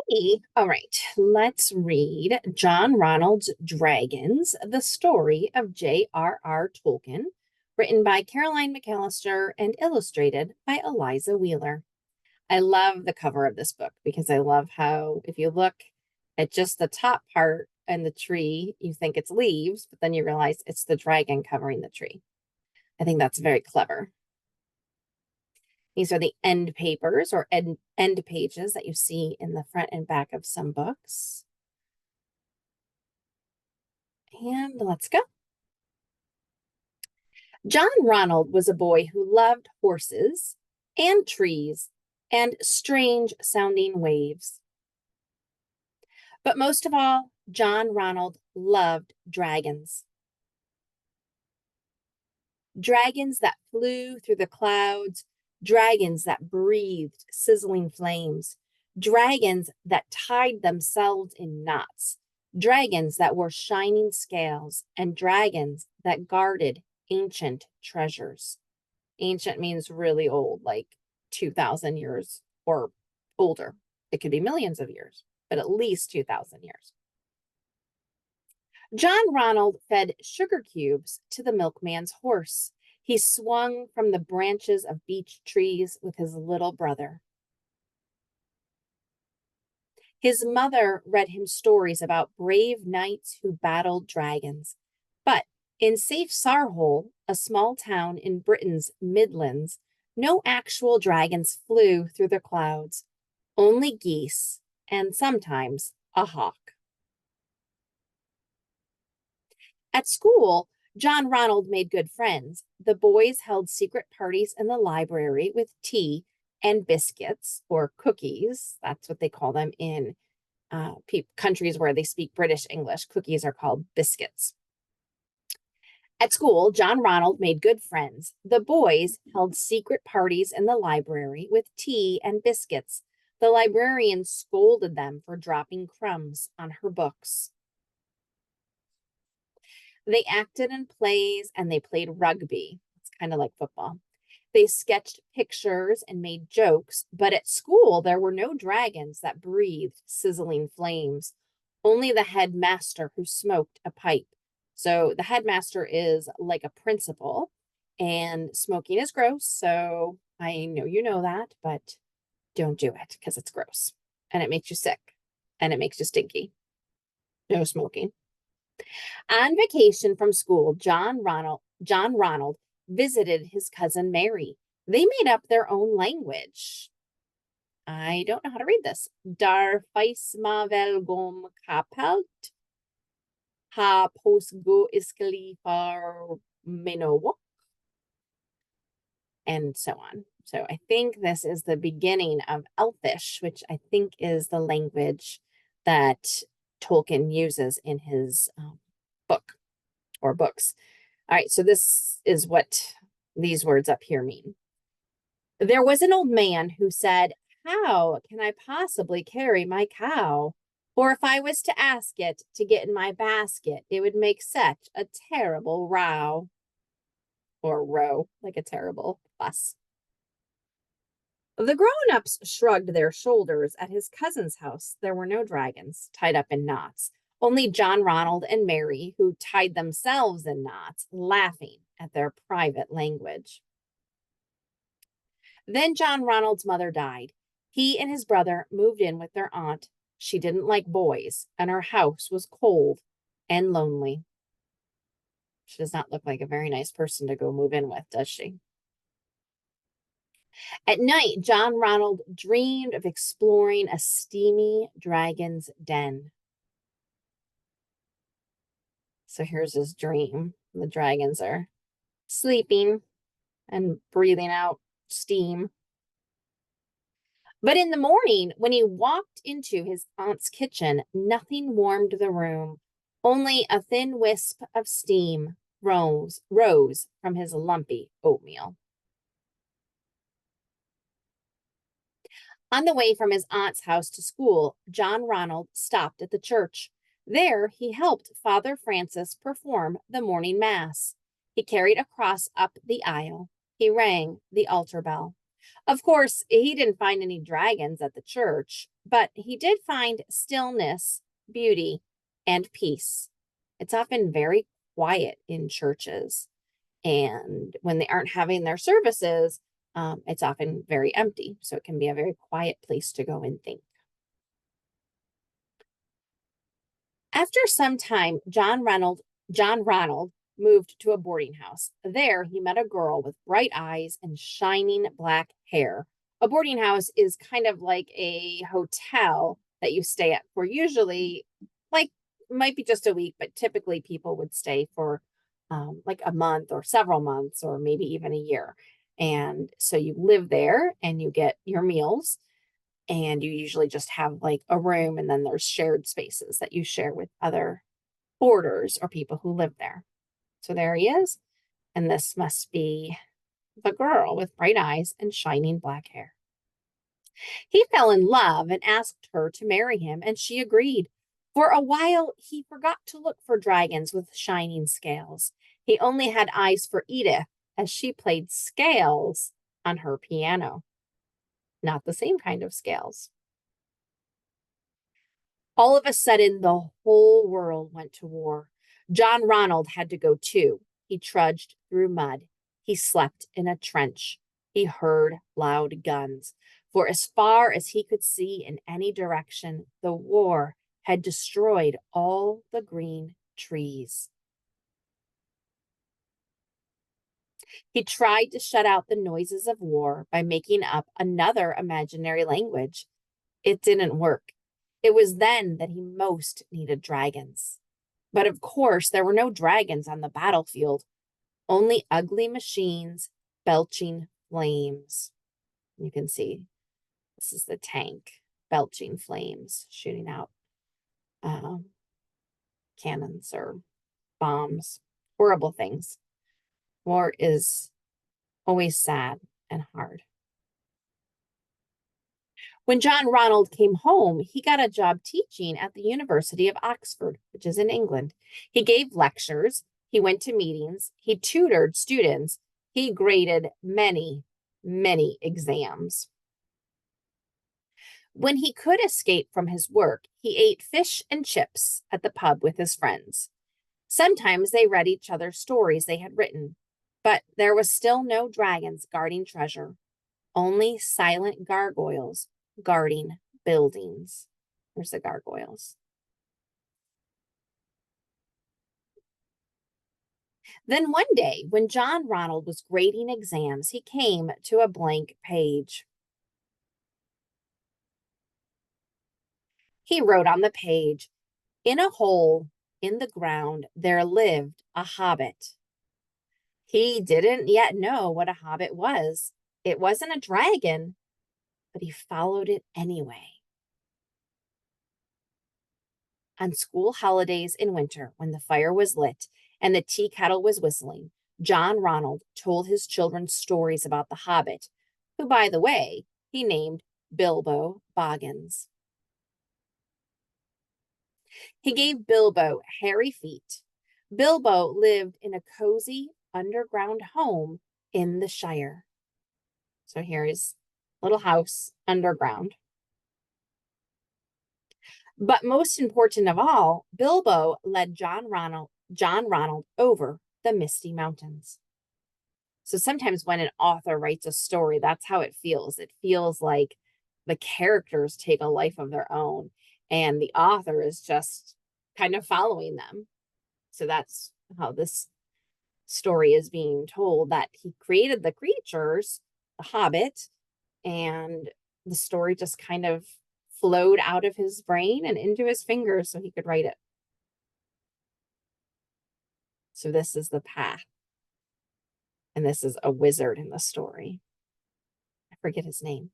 Hey, all right, let's read John Ronald's Dragons, the story of J.R.R. Tolkien, written by Caroline McAllister and illustrated by Eliza Wheeler. I love the cover of this book because I love how, if you look at just the top part and the tree, you think it's leaves, but then you realize it's the dragon covering the tree. I think that's very clever. These are the end papers or end pages that you see in the front and back of some books. And let's go. John Ronald was a boy who loved horses and trees and strange sounding waves. But most of all, John Ronald loved dragons. Dragons that flew through the clouds, dragons that breathed sizzling flames, dragons that tied themselves in knots, dragons that wore shining scales, and dragons that guarded ancient treasures. Ancient means really old, like 2,000 years or older. It could be millions of years, but at least 2,000 years. John Ronald fed sugar cubes to the milkman's horse. He swung from the branches of beech trees with his little brother. His mother read him stories about brave knights who battled dragons. But in safe Sarhol, a small town in Britain's Midlands, no actual dragons flew through the clouds, only geese and sometimes a hawk. At school, John Ronald made good friends. The boys held secret parties in the library with tea and biscuits or cookies. That's what they call them in countries where they speak British English. Cookies are called biscuits. At school, John Ronald made good friends. The boys held secret parties in the library with tea and biscuits. The librarian scolded them for dropping crumbs on her books. They acted in plays and they played rugby. It's kind of like football. They sketched pictures and made jokes, but at school there were no dragons that breathed sizzling flames, only the headmaster who smoked a pipe. So the headmaster is like a principal, and smoking is gross. So I know you know that, but don't do it because it's gross and it makes you sick and it makes you stinky. No smoking. On vacation from school, John Ronald visited his cousin Mary. They made up their own language. I don't know how to read this. Dar feisma vel gom kapelt ha posgo iskali far minowo, and so on. So I think this is the beginning of Elfish, which I think is the language that Tolkien uses in his book or books. All right, so this is what these words up here mean. There was an old man who said, "How can I possibly carry my cow? Or if I was to ask it to get in my basket, it would make such a terrible row." Or row, like a terrible fuss. The grown-ups shrugged their shoulders. At his cousin's house, there were no dragons tied up in knots, only John Ronald and Mary, who tied themselves in knots, laughing at their private language. Then John Ronald's mother died. He and his brother moved in with their aunt. She didn't like boys, and her house was cold and lonely. She does not look like a very nice person to go move in with, does she? At night, John Ronald dreamed of exploring a steamy dragon's den. So here's his dream. The dragons are sleeping and breathing out steam. But in the morning, when he walked into his aunt's kitchen, nothing warmed the room. Only a thin wisp of steam rose from his lumpy oatmeal. On the way from his aunt's house to school, John Ronald stopped at the church. There, he helped Father Francis perform the morning mass. He carried a cross up the aisle. He rang the altar bell. Of course, he didn't find any dragons at the church, but he did find stillness, beauty, and peace. It's often very quiet in churches. And when they aren't having their services, it's often very empty. So it can be a very quiet place to go and think. After some time, John Ronald moved to a boarding house. There, he met a girl with bright eyes and shining black hair. A boarding house is kind of like a hotel that you stay at for usually, like, might be just a week, but typically people would stay for like a month or several months or maybe even a year. And so you live there and you get your meals, and you usually just have like a room, and then there's shared spaces that you share with other boarders or people who live there. So there he is. And this must be the girl with bright eyes and shining black hair. He fell in love and asked her to marry him, and she agreed. For a while, he forgot to look for dragons with shining scales. He only had eyes for Edith as she played scales on her piano. Not the same kind of scales. All of a sudden, the whole world went to war. John Ronald had to go too. He trudged through mud. He slept in a trench. He heard loud guns. For as far as he could see in any direction, the war had destroyed all the green trees. He tried to shut out the noises of war by making up another imaginary language. It didn't work. It was then that he most needed dragons. But of course, there were no dragons on the battlefield, only ugly machines belching flames. You can see this is the tank belching flames, shooting out cannons or bombs, horrible things. War is always sad and hard. When John Ronald came home, he got a job teaching at the University of Oxford, which is in England. He gave lectures, he went to meetings, he tutored students, he graded many, many exams. When he could escape from his work, he ate fish and chips at the pub with his friends. Sometimes they read each other stories they had written, but there was still no dragons guarding treasure, only silent gargoyles guarding buildings. There's the gargoyles. Then one day, when John Ronald was grading exams, he came to a blank page. He wrote on the page, "In a hole in the ground there lived a hobbit." He didn't yet know what a hobbit was. It wasn't a dragon, but he followed it anyway. On school holidays in winter, when the fire was lit and the tea kettle was whistling, John Ronald told his children stories about the hobbit, who, by the way, he named Bilbo Boggins. He gave Bilbo hairy feet. Bilbo lived in a cozy underground home in the Shire. So here's a little house underground. But most important of all, Bilbo led John Ronald over the misty mountains. So sometimes when an author writes a story, that's how it feels. It feels like the characters take a life of their own, and the author is just kind of following them. So that's how this story is being told, that he created the creatures, the hobbit, and the story just kind of flowed out of his brain and into his fingers so he could write it. So this is the path. And this is a wizard in the story. I forget his name.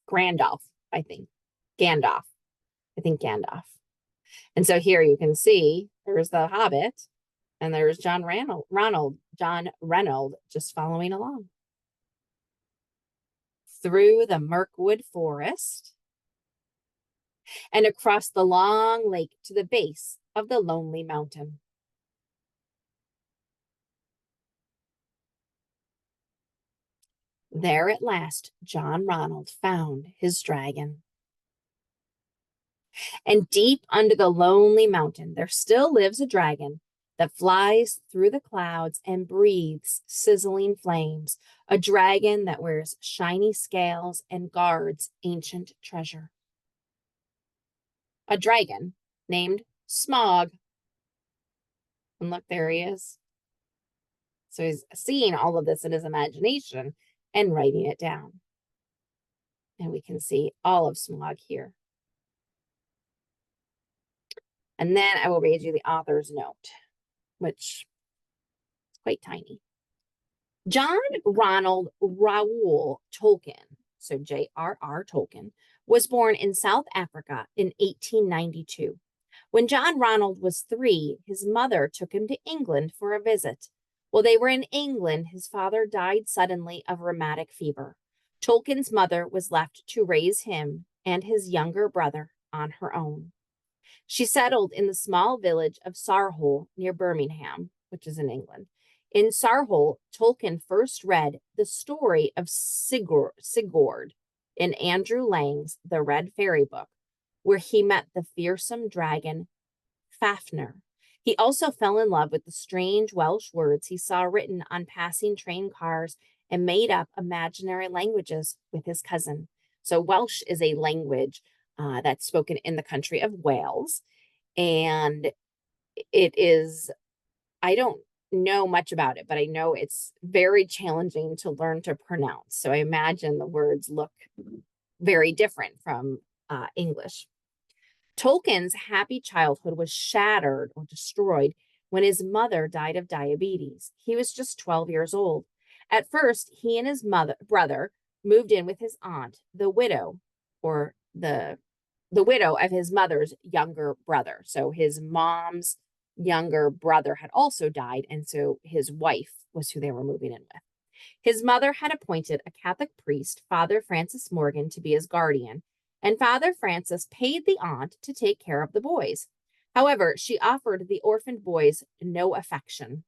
Gandalf, I think. Gandalf. I think Gandalf. And so here you can see there's the hobbit and there's John Ronald just following along. Through the Mirkwood Forest and across the long lake to the base of the lonely mountain. There at last, John Ronald found his dragon. And deep under the lonely mountain, there still lives a dragon that flies through the clouds and breathes sizzling flames, a dragon that wears shiny scales and guards ancient treasure. A dragon named Smog. And look, there he is. So he's seeing all of this in his imagination and writing it down. And we can see all of Smog here. And then I will read you the author's note, which is quite tiny. John Ronald Raoul Tolkien, so J.R.R. Tolkien, was born in South Africa in 1892. When John Ronald was 3, his mother took him to England for a visit. While they were in England, his father died suddenly of rheumatic fever. Tolkien's mother was left to raise him and his younger brother on her own. She settled in the small village of Sarhol near Birmingham, which is in England. In Sarhol, Tolkien first read the story of Sigurd in Andrew Lang's The Red Fairy Book, where he met the fearsome dragon Fafnir. He also fell in love with the strange Welsh words he saw written on passing train cars and made up imaginary languages with his cousin. So Welsh is a language that's spoken in the country of Wales. And it is, I don't know much about it, but I know it's very challenging to learn to pronounce. So I imagine the words look very different from English. Tolkien's happy childhood was shattered or destroyed when his mother died of diabetes. He was just 12 years old. At first, he and his brother moved in with his aunt, the widow, or the widow of his mother's younger brother. So his mom's younger brother had also died, and so his wife was who they were moving in with. His mother had appointed a Catholic priest, Father Francis Morgan, to be his guardian, and Father Francis paid the aunt to take care of the boys. However, she offered the orphaned boys no affection.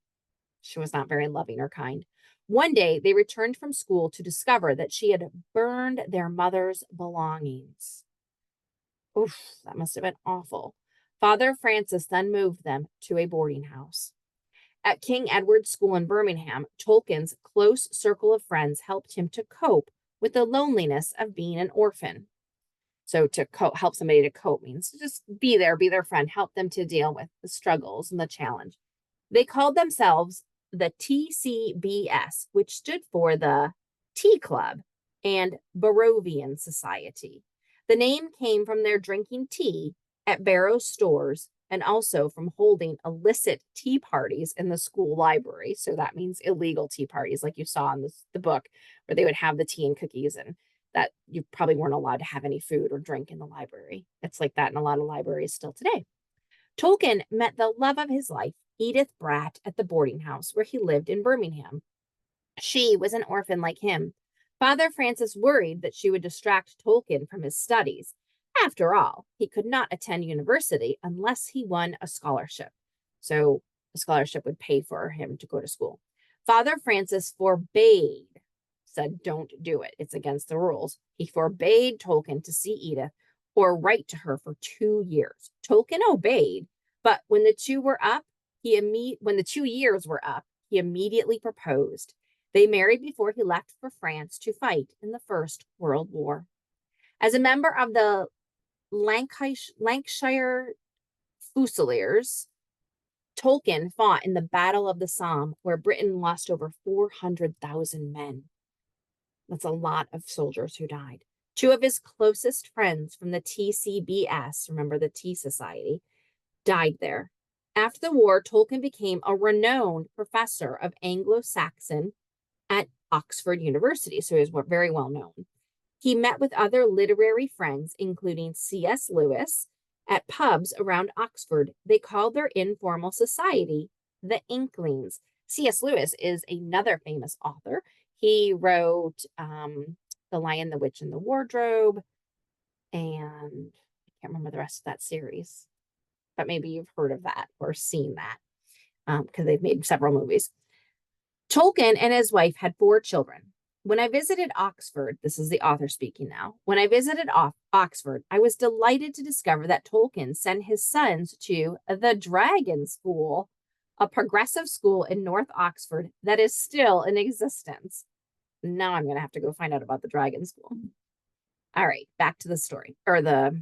She was not very loving or kind. One day, they returned from school to discover that she had burned their mother's belongings. Oof, that must have been awful. Father Francis then moved them to a boarding house. At King Edward's School in Birmingham, Tolkien's close circle of friends helped him to cope with the loneliness of being an orphan. So to help somebody to cope means just be there, be their friend, help them to deal with the struggles and the challenge. They called themselves the TCBS, which stood for the Tea Club and Barrovian Society. The name came from their drinking tea at Barrow's stores and also from holding illicit tea parties in the school library. So that means illegal tea parties, like you saw in the book, where they would have the tea and cookies, and that you probably weren't allowed to have any food or drink in the library. It's like that in a lot of libraries still today. Tolkien met the love of his life, Edith Bratt, at the boarding house where he lived in Birmingham. She was an orphan like him. Father Francis worried that she would distract Tolkien from his studies. After all, he could not attend university unless he won a scholarship. So a scholarship would pay for him to go to school. Father Francis forbade, said, don't do it. It's against the rules. He forbade Tolkien to see Edith or write to her for 2 years. Tolkien obeyed, but when the 2 years were up, he immediately proposed. They married before he left for France to fight in the First World War. As a member of the Lancashire Fusiliers, Tolkien fought in the Battle of the Somme, where Britain lost over 400,000 men. That's a lot of soldiers who died. 2 of his closest friends from the TCBS, remember the Tea Society, died there. After the war, Tolkien became a renowned professor of Anglo-Saxon at Oxford University, so he was very well known. He met with other literary friends, including C.S. Lewis, at pubs around Oxford. They called their informal society the Inklings. C.S. Lewis is another famous author. He wrote The Lion, the Witch, and the Wardrobe, and I can't remember the rest of that series, but maybe you've heard of that or seen that because they've made several movies. Tolkien and his wife had 4 children. When I visited Oxford, this is the author speaking now. When I visited Oxford, I was delighted to discover that Tolkien sent his sons to the Dragon School, a progressive school in North Oxford that is still in existence. Now I'm going to have to go find out about the Dragon School. All right, back to the story, or the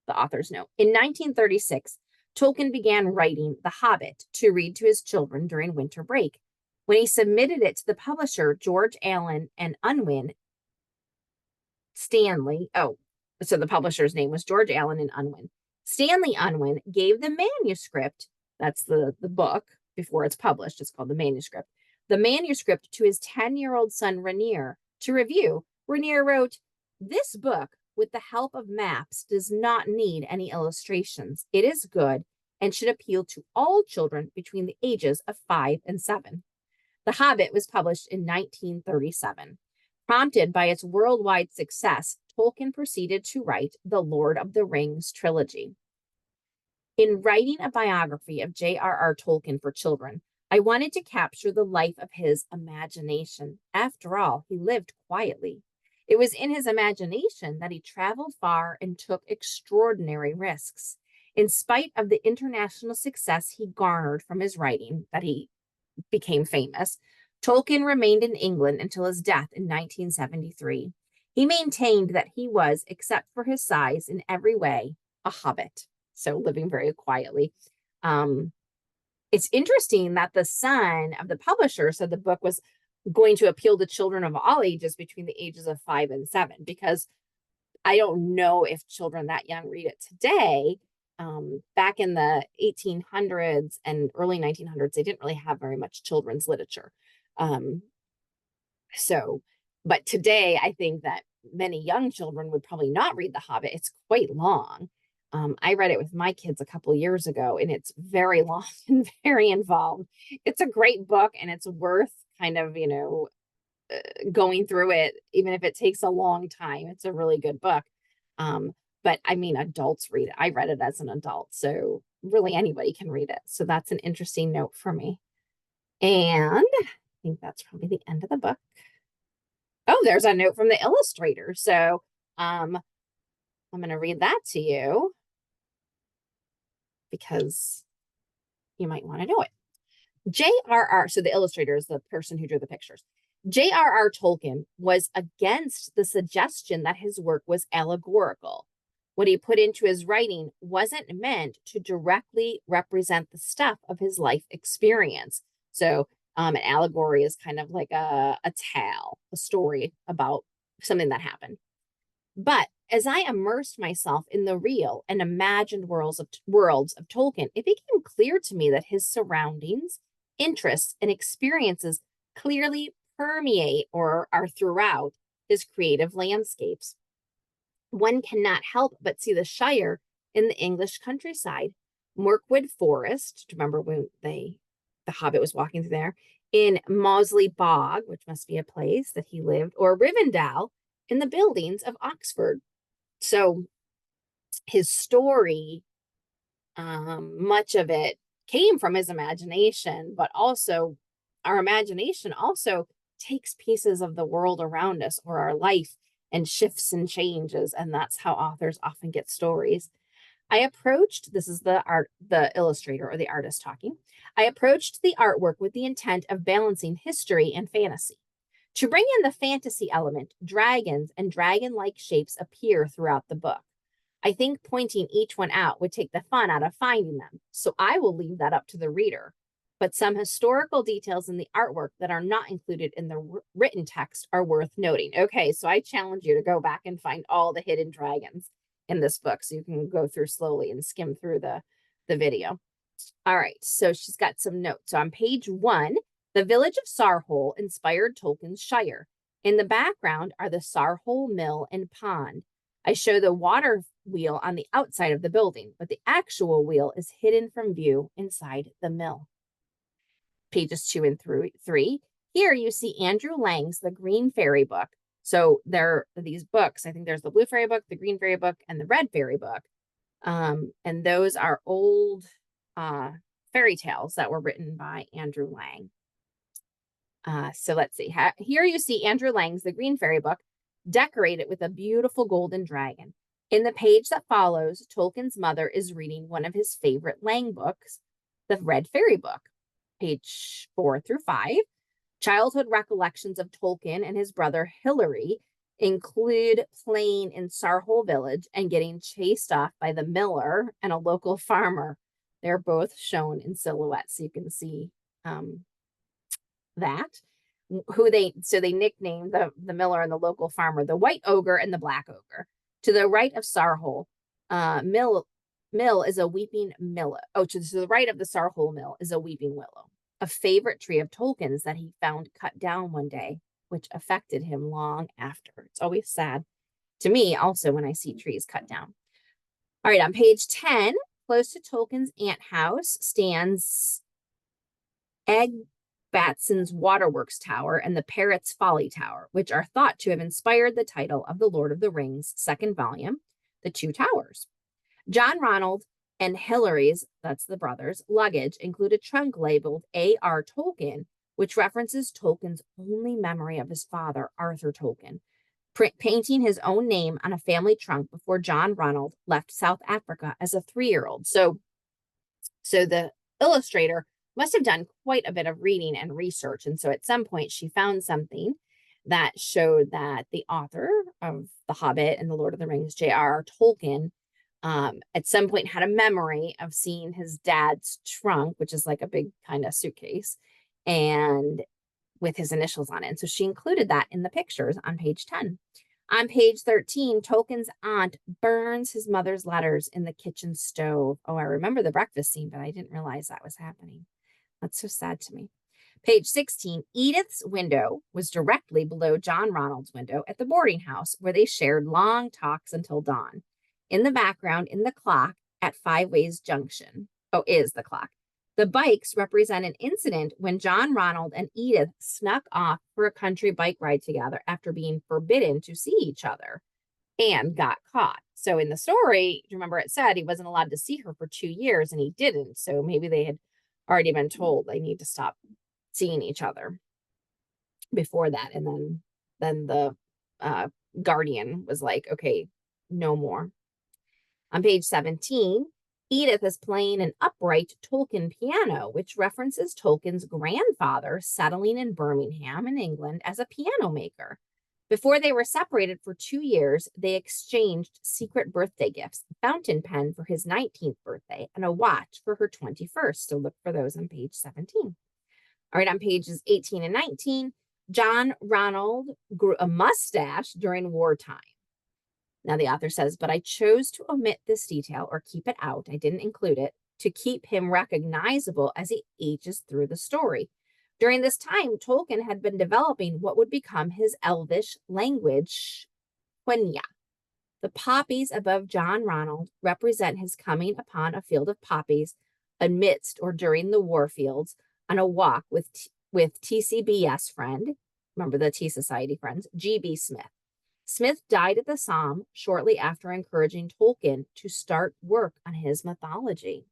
author's note. In 1936, Tolkien began writing The Hobbit to read to his children during winter break. When he submitted it to the publisher, George Allen and Unwin Stanley, so the publisher's name was George Allen and Unwin. Stanley Unwin gave the manuscript, that's the book before it's published, it's called the manuscript to his 10-year-old son, Rainier, to review. Rainier wrote, "This book, with the help of maps, does not need any illustrations. It is good and should appeal to all children between the ages of 5 and 7. The Hobbit was published in 1937. Prompted by its worldwide success, Tolkien proceeded to write the Lord of the Rings trilogy. In writing a biography of J.R.R. Tolkien for children, I wanted to capture the life of his imagination. After all, he lived quietly. It was in his imagination that he traveled far and took extraordinary risks. In spite of the international success he garnered from his writing, that he became famous, Tolkien remained in England until his death in 1973. He maintained that he was, except for his size, in every way, a hobbit, so living very quietly. It's interesting that the son of the publisher said the book was going to appeal to children of all ages between the ages of 5 and 7, because I don't know if children that young read it today. Back in the 1800s and early 1900s, they didn't really have very much children's literature. But today, I think that many young children would probably not read The Hobbit. It's quite long. I read it with my kids a couple years ago, and it's very long and very involved. It's a great book, and it's worth kind of, going through it, even if it takes a long time. It's a really good book. But I mean, adults read it. I read it as an adult, so really anybody can read it. So that's an interesting note for me. And I think that's probably the end of the book. Oh, there's a note from the illustrator. So I'm going to read that to you because you might want to know it. J.R.R. So the illustrator is the person who drew the pictures. J.R.R. Tolkien was against the suggestion that his work was allegorical. What he put into his writing wasn't meant to directly represent the stuff of his life experience. So an allegory is kind of like a tale, a story about something that happened. But as I immersed myself in the real and imagined worlds of Tolkien, it became clear to me that his surroundings, interests, and experiences clearly permeate or are throughout his creative landscapes. One cannot help but see the Shire in the English countryside. Mirkwood Forest, remember when the Hobbit was walking through there, in Mausley Bog, which must be a place that he lived, or Rivendell in the buildings of Oxford. So his story, much of it came from his imagination, but also our imagination also takes pieces of the world around us or our life and shifts and changes. And that's how authors often get stories. This is the illustrator or the artist talking. I approached the artwork with the intent of balancing history and fantasy. To bring in the fantasy element, dragons and dragon-like shapes appear throughout the book. I think pointing each one out would take the fun out of finding them, so I will leave that up to the reader. But some historical details in the artwork that are not included in the written text are worth noting. Okay, so I challenge you to go back and find all the hidden dragons in this book so you can go through slowly and skim through the video. All right, so she's got some notes. So on page 1, the village of Sarhole inspired Tolkien's Shire. In the background are the Sarhole mill and pond. I show the water wheel on the outside of the building, but the actual wheel is hidden from view inside the mill. Pages 2 and 3. Here you see Andrew Lang's The Green Fairy Book. So there are these books. I think there's the Blue Fairy Book, the Green Fairy Book, and the Red Fairy Book. And those are old fairy tales that were written by Andrew Lang. So let's see. Here you see Andrew Lang's The Green Fairy Book, decorated with a beautiful golden dragon. In the page that follows, Tolkien's mother is reading one of his favorite Lang books, the Red Fairy Book, page 4 through 5. Childhood recollections of Tolkien and his brother Hilary include playing in Sarhole Village and getting chased off by the miller and a local farmer. They're both shown in silhouette, so you can see that. So they nicknamed the miller and the local farmer the White Ogre and the Black Ogre. To the right of Sarhole, mill is a weeping willow. Oh, to the right of the Sarhole mill is a weeping willow, a favorite tree of Tolkien's that he found cut down one day, which affected him long after. It's always sad to me also when I see trees cut down. All right, on page 10, close to Tolkien's ant house stands Egbatson's Waterworks Tower and the Parrot's Folly Tower, which are thought to have inspired the title of the Lord of the Rings second volume, The Two Towers. John Ronald and Hilary's, that's the brothers, luggage include a trunk labeled A.R. Tolkien, which references Tolkien's only memory of his father, Arthur Tolkien, painting his own name on a family trunk before John Ronald left South Africa as a 3-year-old. So the illustrator must have done quite a bit of reading and research. And so at some point she found something that showed that the author of The Hobbit and The Lord of the Rings, J.R.R. Tolkien, at some point had a memory of seeing his dad's trunk, which is like a big kind of suitcase, and with his initials on it. And so she included that in the pictures on page 10. On page 13, Tolkien's aunt burns his mother's letters in the kitchen stove. Oh, I remember the breakfast scene, but I didn't realize that was happening. That's so sad to me. Page 16, Edith's window was directly below John Ronald's window at the boarding house, where they shared long talks until dawn. In the background, in the clock at Five Ways Junction, is the clock. The bikes represent an incident when John Ronald and Edith snuck off for a country bike ride together after being forbidden to see each other and got caught. So in the story, remember it said he wasn't allowed to see her for 2 years and he didn't. So maybe they had already been told they need to stop seeing each other before that. And then the guardian was like, okay, no more. On page 17, Edith is playing an upright Tolkien piano, which references Tolkien's grandfather settling in Birmingham in England as a piano maker. Before they were separated for 2 years, they exchanged secret birthday gifts, a fountain pen for his 19th birthday and a watch for her 21st. So look for those on page 17. All right, on pages 18 and 19, John Ronald grew a mustache during wartime. Now the author says, but I chose to omit this detail or keep it out. I didn't include it to keep him recognizable as he ages through the story. During this time, Tolkien had been developing what would become his Elvish language, Quenya. The poppies above John Ronald represent his coming upon a field of poppies amidst or during the war fields on a walk with TCBS friend, remember the Tea Society friends, G.B. Smith. Smith died at the Somme shortly after encouraging Tolkien to start work on his mythology.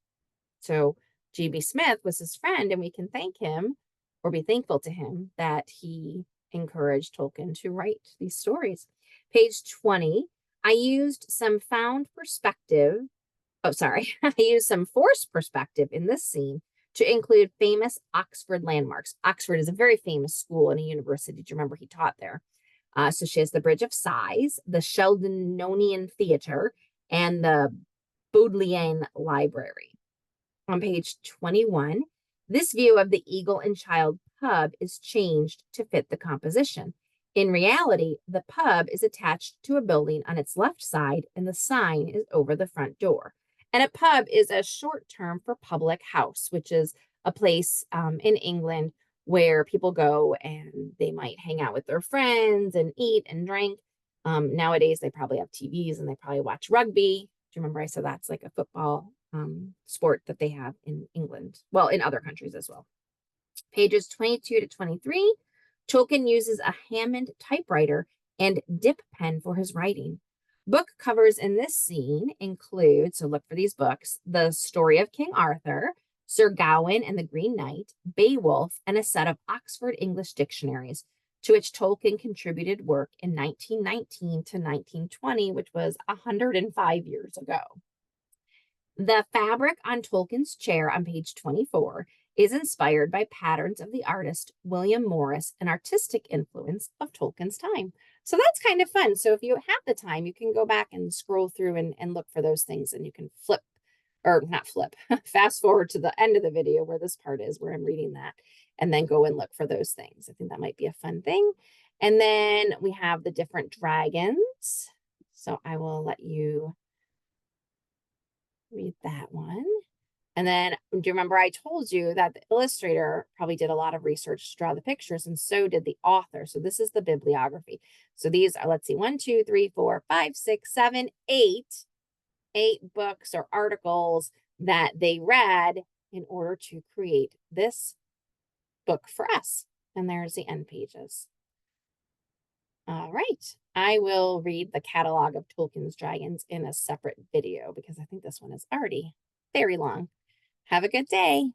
So G.B. Smith was his friend, and we can thank him or be thankful to him that he encouraged Tolkien to write these stories. Page 20, I used some forced perspective in this scene to include famous Oxford landmarks. Oxford is a very famous school and a university. Do you remember he taught there? So she has the Bridge of Sighs, the Sheldonian Theater, and the Bodleian Library. On page 21, this view of the Eagle and Child pub is changed to fit the composition. In reality, the pub is attached to a building on its left side, and the sign is over the front door. And a pub is a short term for public house, which is a place in England where people go and they might hang out with their friends and eat and drink. Nowadays, they probably have TVs and they probably watch rugby. Do you remember I said that's like a football sport that they have in England? Well, in other countries as well. Pages 22 to 23, Tolkien uses a Hammond typewriter and dip pen for his writing. Book covers in this scene include, so look for these books, The Story of King Arthur, Sir Gawain and the Green Knight, Beowulf, and a set of Oxford English dictionaries, to which Tolkien contributed work in 1919 to 1920, which was 105 years ago. The fabric on Tolkien's chair on page 24 is inspired by patterns of the artist William Morris, an artistic influence of Tolkien's time. So that's kind of fun. So if you have the time, you can go back and scroll through and look for those things, and you can flip, or not flip, fast forward to the end of the video where this part is, where I'm reading that, and then go and look for those things. I think that might be a fun thing. And then we have the different dragons. So I will let you read that one. And then, do you remember I told you that the illustrator probably did a lot of research to draw the pictures, and so did the author. So this is the bibliography. So these are, let's see, 1, 2, 3, 4, 5, 6, 7, 8 books or articles that they read in order to create this book for us. And there's the end pages. All right, I will read the catalog of Tolkien's dragons in a separate video because I think this one is already very long. Have a good day.